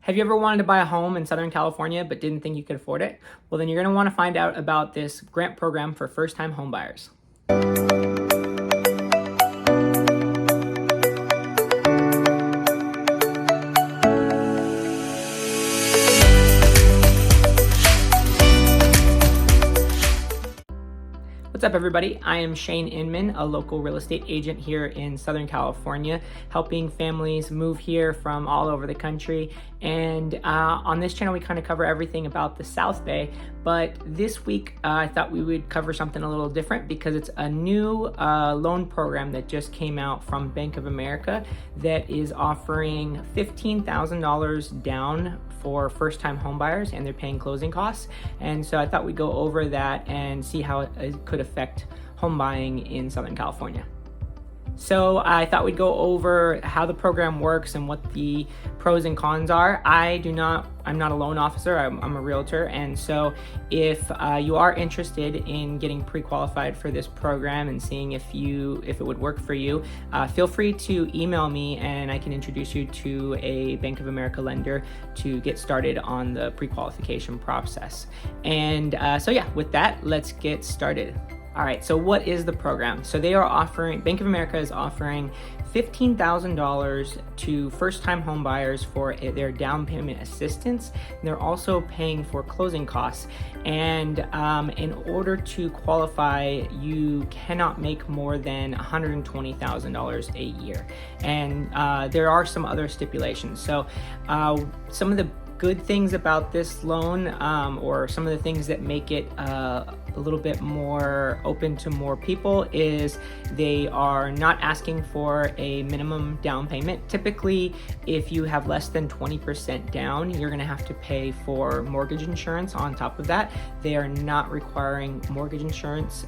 Have you ever wanted to buy a home in Southern California but didn't think you could afford it? Well, then you're going to want to find out about this grant program for first-time homebuyers. What's up, everybody? I am Shane Inman, a local real estate agent here in Southern California, helping families move here from all over the country. And on this channel, we kind of cover everything about the South Bay. But this week, I thought we would cover something a little different because it's a new loan program that just came out from Bank of America that is offering $15,000 down for first-time homebuyers, and they're paying closing costs. And so I thought we'd go over that and see how it could affect home buying in Southern California. So I thought we'd go over how the program works and what the pros and cons are. I'm not a loan officer, I'm a realtor. And so if you are interested in getting pre-qualified for this program and seeing if it would work for you, feel free to email me and I can introduce you to a Bank of America lender to get started on the pre-qualification process. And so yeah, with that, let's get started. All right, so what is the program? So Bank of America is offering $15,000 to first-time home buyers for their down payment assistance. And they're also paying for closing costs. And in order to qualify, you cannot make more than $120,000 a year. And there are some other stipulations. So some of the good things about this loan, or some of the things that make it a little bit more open to more people, is they are not asking for a minimum down payment. Typically, if you have less than 20% down, you're going to have to pay for mortgage insurance on top of that. They are not requiring mortgage insurance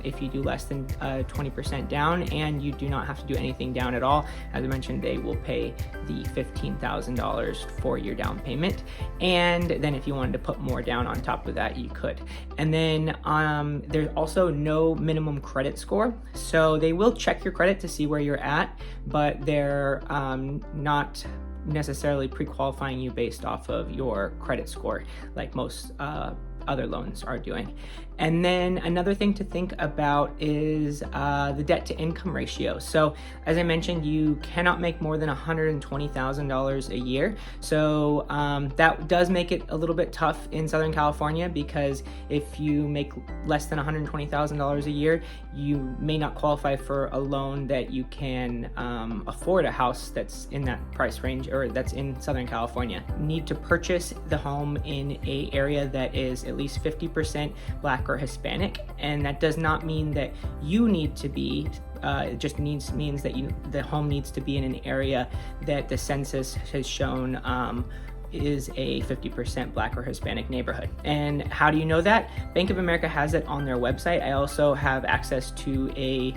if you do less than 20% down, and you do not have to do anything down at all. As I mentioned, they will pay the $15,000 for your down payment. And then if you wanted to put more down on top of that, you could. And then there's also no minimum credit score. So they will check your credit to see where you're at, but they're not necessarily pre-qualifying you based off of your credit score like most other loans are doing. And then another thing to think about is the debt to income ratio. So as I mentioned, you cannot make more than $120,000 a year. So that does make it a little bit tough in Southern California, because if you make less than $120,000 a year, you may not qualify for a loan that you can afford a house that's in that price range, or that's in Southern California. You need to purchase the home in an area that is at least 50% Black or Hispanic, and that does not mean that you need to be. It just means that the home needs to be in an area that the census has shown is a 50% Black or Hispanic neighborhood. And how do you know that? Bank of America has it on their website. I also have access to a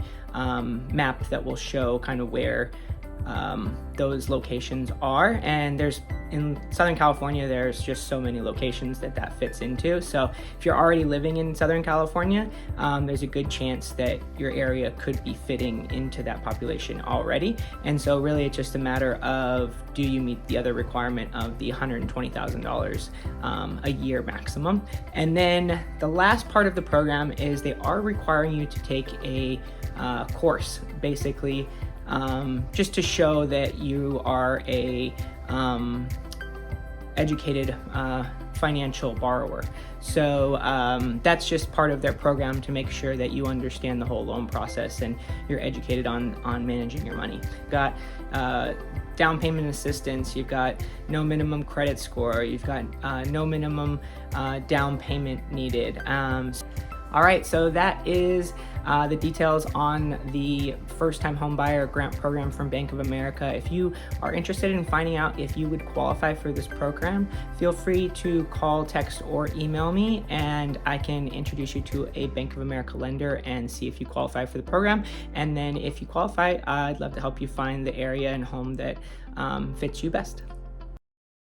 map that will show kind of where those locations are, and in Southern California there's just so many locations that fits into. So if you're already living in Southern California, there's a good chance that your area could be fitting into that population already. And so really it's just a matter of, do you meet the other requirement of the $120,000 a year maximum? And then the last part of the program is they are requiring you to take a course, basically just to show that you are a educated financial borrower. So that's just part of their program to make sure that you understand the whole loan process and you're educated on managing your money. You've got down payment assistance, you've got no minimum credit score, you've got no minimum down payment needed. All right, so that is the details on the first-time homebuyer grant program from Bank of America. If you are interested in finding out if you would qualify for this program, feel free to call, text, or email me, and I can introduce you to a Bank of America lender and see if you qualify for the program. And then if you qualify, I'd love to help you find the area and home that fits you best.